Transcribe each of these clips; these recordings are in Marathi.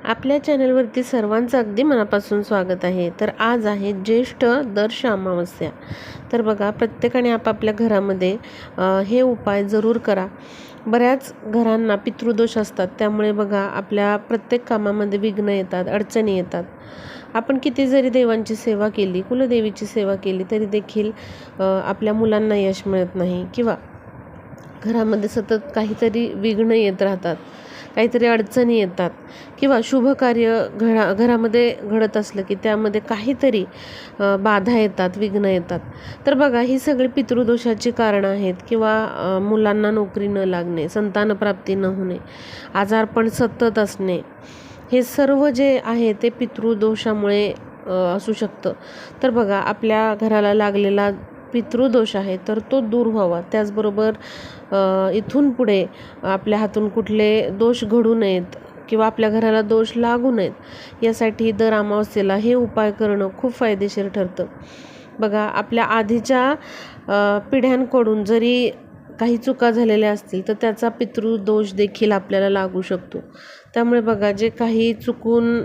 आपल्या चॅनलवरती सर्वांचं अगदी मनापासून स्वागत आहे. तर आज आहे ज्येष्ठ दर्श अमावस्या. तर बघा, प्रत्येकाने आपापल्या घरामध्ये हे उपाय जरूर करा. बऱ्याच घरांना पितृदोष असतात, त्यामुळे बघा आपल्या प्रत्येक कामामध्ये विघ्न येतात, अडचणी येतात. आपण किती जरी देवांची सेवा केली, कुलदेवीची सेवा केली, तरी देखील आपल्या मुलांना यश मिळत नाही किंवा घरामध्ये सतत काहीतरी विघ्न येत राहतात, काहीतरी अडचणी येतात किंवा शुभ कार्य घरामध्ये घडत असलं की त्यामध्ये काहीतरी बाधा येतात, विघ्न येतात. तर बघा, ही सगळी पितृदोषाची कारणं आहेत किंवा मुलांना नोकरी न लागणे, संतानप्राप्ती न होणे, आजारपण सतत असणे, हे सर्व जे आहे ते पितृदोषामुळे असू शकतं. तर बघा, आपल्या घराला लागलेला पितृदोष आहे तर तो दूर व्हावा. त्याचबरोबर इथून पुढे आपल्या हातून कुठले दोष घडू नयेत किंवा आपल्या घराला दोष लागू नयेत, यासाठी दर अमावस्येला हे उपाय करणं खूप फायदेशीर ठरतं. बघा, आपल्या आधीच्या पिढ्यांकडून जरी काही चुका झालेल्या असतील तर त्याचा पितृदोष देखील आपल्याला लागू शकतो. त्यामुळे बघा, जे काही चुकून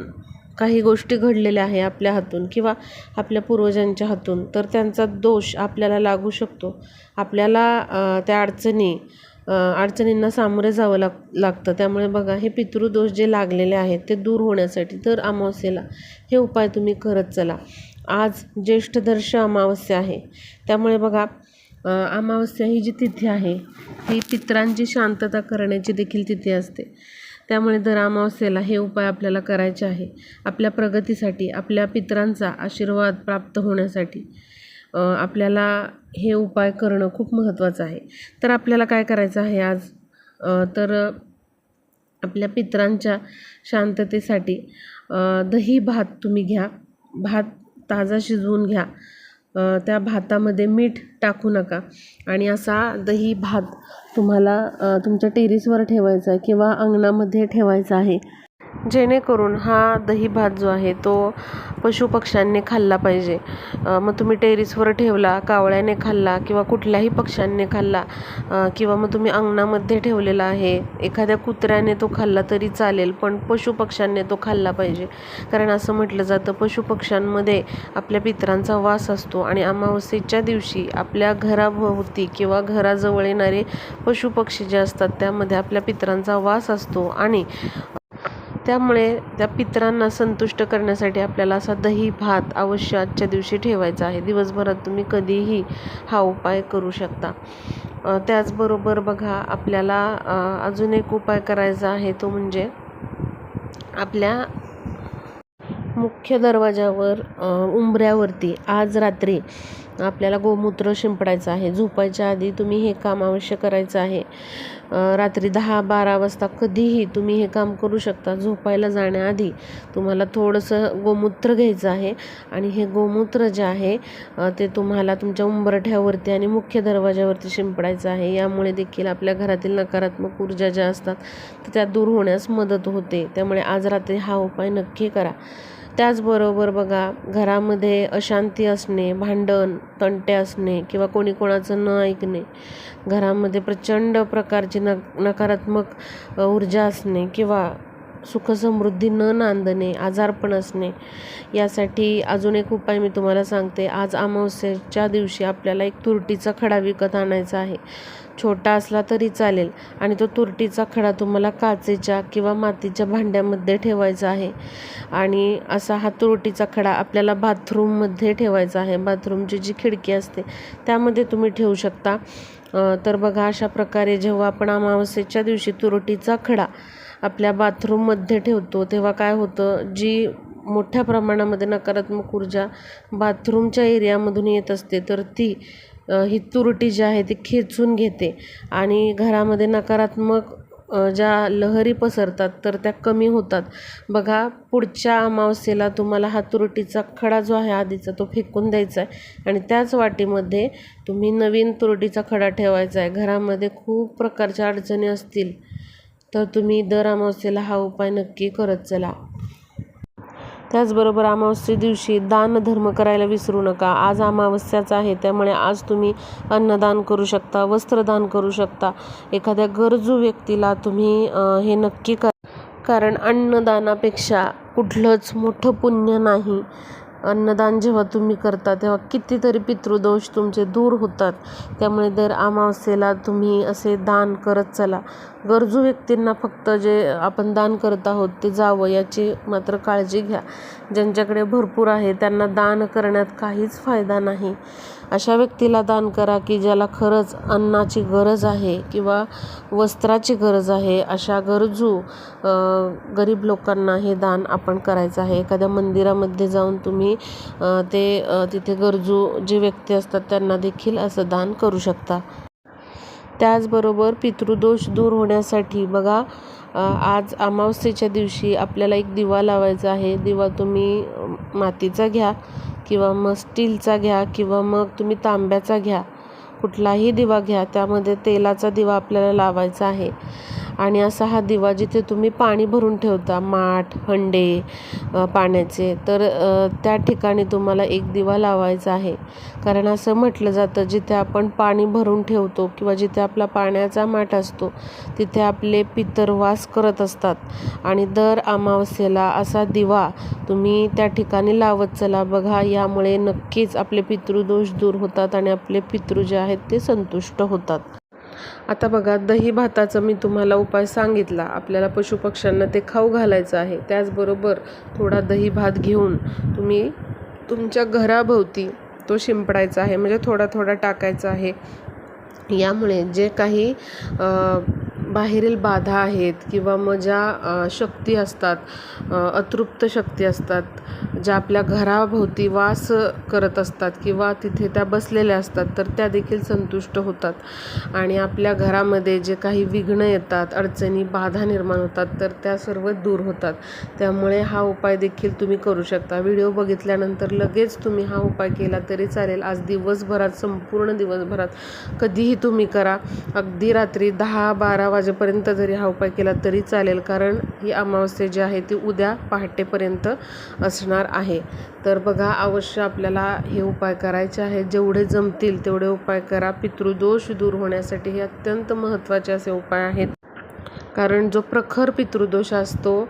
काही गोष्टी घडलेल्या आहे आपल्या हातून किंवा आपल्या पूर्वजांच्या हातून, तर त्यांचा दोष आपल्याला लागू शकतो. आपल्याला त्या अडचणींना सामोरे जावं लागतं. त्यामुळे बघा, हे पितृदोष जे लागलेले आहेत ते दूर होण्यासाठी तर अमावस्येला हे उपाय तुम्ही करत चला. आज ज्येष्ठ दर्श अमावस्या आहे, त्यामुळे बघा, अमावस्या ही जी तिथी आहे ही पितरांची शांतता करण्याची देखील तिथी असते. त्यामुळे दर अमावस्येला हे उपाय आपल्याला करायचे आहे, आपल्या प्रगतीसाठी, आपल्या पितरांचा आशीर्वाद प्राप्त होण्यासाठी आपल्याला हे उपाय करणं खूप महत्त्वाचं आहे. तर आपल्याला काय करायचं आहे आज, तर आपल्या पितरांच्या शांततेसाठी दही भात तुम्ही घ्या. भात ताजा शिजवून घ्या. त्या भातामध्ये मीठ टाकू नका आणि असा दही भात तुम्हाला तुमच्या टेरेसवर ठेवायचा आहे किंवा अंगणामध्ये ठेवायचा आहे, जेणेकरून हा दही भात जो आहे तो पशुपक्ष्यांनी खाल्ला पाहिजे. मग तुम्ही टेरेसवर ठेवला, कावळ्याने खाल्ला किंवा कुठल्याही पक्ष्यांनी खाल्ला किंवा मग तुम्ही अंगणामध्ये ठेवलेला आहे, एखाद्या कुत्र्याने तो खाल्ला तरी चालेल, पण पशुपक्ष्यांनी तो खाल्ला पाहिजे. कारण असं म्हटलं जातं, पशुपक्ष्यांमध्ये आपल्या पितरांचा वास असतो आणि अमावस्येच्या दिवशी आपल्या घराभोवती किंवा घराजवळ येणारे पशुपक्षी जे असतात त्यामध्ये आपल्या पितरांचा वास असतो आणि त्यामुळे त्या पितरांना संतुष्ट करण्यासाठी आपल्याला असा दही भात अवश्य आजच्या दिवशी ठेवायचा आहे. दिवसभरात तुम्ही कधीही हा उपाय करू शकता. त्याचबरोबर बघा, आपल्याला अजून एक उपाय करायचा आहे, तो म्हणजे आपल्या मुख्य दरवाजावर उंबऱ्यावरती आज रात्री आपल्याला गोमूत्र शिंपडायचं आहे. झोपायच्या आधी तुम्ही हे काम अवश्य करायचं आहे. रात्री 10-12 वाजता कधीही तुम्ही हे काम करू शकता. झोपायला जाण्याआधी तुम्हाला थोडंसं गोमूत्र घ्यायचं आहे आणि हे गोमूत्र जे आहे ते तुम्हाला तुमच्या उंबरठ्यावरती आणि मुख्य दरवाजावरती शिंपडायचं आहे. यामुळे देखील आपल्या घरातील नकारात्मक ऊर्जा ज्या असतात तर त्या दूर होण्यास मदत होते. त्यामुळे आज रात्री हा उपाय नक्की करा. त्याचबरोबर बघा, घरामध्ये अशांती असणे, भांडण तंटे असणे किंवा कोणी कोणाचं न ऐकणे, घरामध्ये प्रचंड प्रकारची नकारात्मक ऊर्जा असणे किंवा सुखसमृद्धी न नांदणे, आजारपण असणे, यासाठी अजून एक उपाय मी तुम्हाला सांगते. आज अमावस्येच्या दिवशी आपल्याला एक तुरटीचा खडा विकत आणायचा आहे. छोटा असला तरी चालेल आणि तो तुरटीचा खडा तुम्हाला काचेच्या किंवा मातीच्या भांड्यामध्ये ठेवायचा आहे आणि असा हा तुरटीचा खडा आपल्याला बाथरूममध्ये ठेवायचा आहे. बाथरूमची जी खिडकी असते त्यामध्ये तुम्ही ठेवू शकता. तर बघा, अशा प्रकारे जेव्हा आपण अमावस्येच्या दिवशी तुरटीचा खडा आपल्या बाथरूममध्ये ठेवतो तेव्हा काय होतं, जी मोठ्या प्रमाणामध्ये नकारात्मक ऊर्जा बाथरूमच्या एरियामधून येत असते तर ती ही तुरटी जी आहे ती खेचून घेते आणि घरामध्ये नकारात्मक ज्या लहरी पसरतात तर त्या कमी होतात. बघा, पुढच्या अमावस्येला तुम्हाला हा तुरटीचा खडा जो आहे आधीचा तो फेकून द्यायचा आहे आणि त्याच वाटीमध्ये तुम्ही नवीन तुरटीचा खडा ठेवायचा आहे. घरामध्ये खूप प्रकारच्या अडचणी असतील तर तुम्ही दर अमावस्येला हा उपाय नक्की करत चला. त्याचबरोबर अमावस्ये दिवशी दानधर्म करायला विसरू नका. आज अमावस्याच आहे, त्यामुळे आज तुम्ही अन्नदान करू शकता, वस्त्रदान करू शकता. एखाद्या गरजू व्यक्तीला तुम्ही हे नक्की करा. कारण अन्नदानापेक्षा कुठलंच मोठं पुण्य नाही. अन्नदान जेव्हा तुम्ही करता तेव्हा कितीतरी पितृदोष तुमचे दूर होतात. त्यामुळे दर अमावस्येला तुम्ही असे दान करत चला. गरजू व्यक्तींना फक्त जे आपण दान करत आहोत ते जावं याची मात्र काळजी घ्या. ज्यांच्याकडे भरपूर आहे त्यांना दान करण्यात काहीच फायदा नाही. अशा व्यक्तीला दान करा की ज्याला खरंच अन्नाची गरज आहे किंवा वस्त्राची गरज आहे. अशा गरजू गरीब लोकांना हे दान आपण करायचं आहे. एखाद्या मंदिरामध्ये जाऊन तुम्ही तिथे गरजू जे व्यक्ती असतात त्यांना देखील असं दान करू शकता. त्याचबरोबर पितृदोष दूर होण्यासाठी बघा, आज अमावस्येच्या दिवशी आपल्याला एक दिवा लावायचा आहे. दिवा तुम्ही मातीचा घ्या किंवा मग स्टीलचा घ्या किंवा मग तुम्ही तांब्याचा घ्या. कुठलाही दिवा घ्या, त्यामध्ये तेलाचा दिवा आपल्याला लावायचा आहे. आणि असा हा दिवा जिथे तुम्ही पाणी भरून ठेवता, माठ, हंडे पाण्याचे, तर त्या ठिकाणी तुम्हाला एक दिवा लावायचा आहे. कारण असं म्हटलं जातं, जिथे आपण पाणी भरून ठेवतो किंवा जिथे आपला पाण्याचा माठ असतो तिथे आपले पितर वास करत असतात. आणि दर अमावस्येला असा दिवा तुम्ही त्या ठिकाणी लावत चला. बघा, यामुळे नक्कीच आपले पितृदोष दूर होतात आणि आपले पितृ जे आहेत ते संतुष्ट होतात. आता बघा, दही भाताचा मी तुम्हाला उपाय सांगितला. आपल्याला पशुपक्ष्यांना ते खाऊ घालायचं आहे. त्याचबरोबर थोडा दही भात घेऊन तुम्ही तुमच्या घराभोवती तो शिंपडायचा आहे, म्हणजे थोडा थोडा टाकायचा आहे. यामुळे जे काही बाहेरील बाधा आहेत किंवा मग ज्या शक्ती असतात, अतृप्त शक्ती असतात, ज्या आपल्या घराभोवती वास करत असतात किंवा तिथे त्या बसलेल्या असतात, तर त्या देखील संतुष्ट होतात. आणि आपल्या घरामध्ये जे काही विघ्न येतात, अडचणी, बाधा निर्माण होतात, तर त्या सर्व दूर होतात. त्यामुळे हा उपाय देखील तुम्ही करू शकता. व्हिडिओ बघितल्यानंतर लगेच तुम्ही हा उपाय केला तरी चालेल. आज दिवसभरात, संपूर्ण दिवसभरात कधीही तुम्ही करा. अगदी रात्री 10-12 वाजेपर्यंत जरी हा उपाय केला तरी चालेल. कारण ही अमावस्या जी आहे ती उद्या पहाटेपर्यंत असणार आहे. तर बघा, अवश्य आपल्याला हे उपाय करायचे आहेत. जेवढे जमतील तेवढे उपाय करा. पितृदोष दूर होण्यासाठी हे अत्यंत महत्त्वाचे असे उपाय आहेत. कारण जो प्रखर पितृदोष असतो,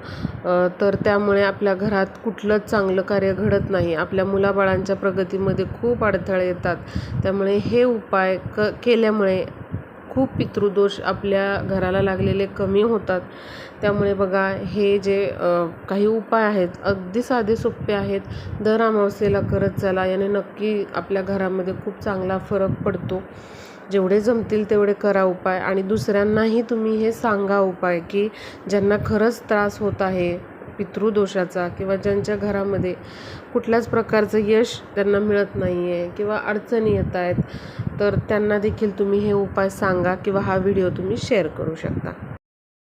तर त्यामुळे आपल्या घरात कुठलंच चांगलं कार्य घडत नाही. आपल्या मुलाबाळांच्या प्रगतीमध्ये खूप अडथळे येतात. त्यामुळे हे उपाय केल्यामुळे खूप पितृदोष आपल्या घराला लागलेले कमी होतात. त्यामुळे बघा, हे जे काही उपाय आहेत अगदी साधे सोपे आहेत. दर अमावस्येला करत चला. याने नक्की आपल्या घरामध्ये खूप चांगला फरक पडतो. जेवढे जमतील तेवढे करा उपाय. आणि दुसऱ्यांनाही तुम्ही हे सांगा उपाय, की ज्यांना खरंच त्रास होत आहे पितृदोषाचा किंवा ज्यांच्या घरामध्ये कुठल्याच प्रकारचं यश त्यांना मिळत नाही आहे किंवा अडचणी येत आहेत, तर त्यांना देखील तुम्ही हे उपाय सांगा किंवा हा व्हिडिओ तुम्ही शेअर करू शकता.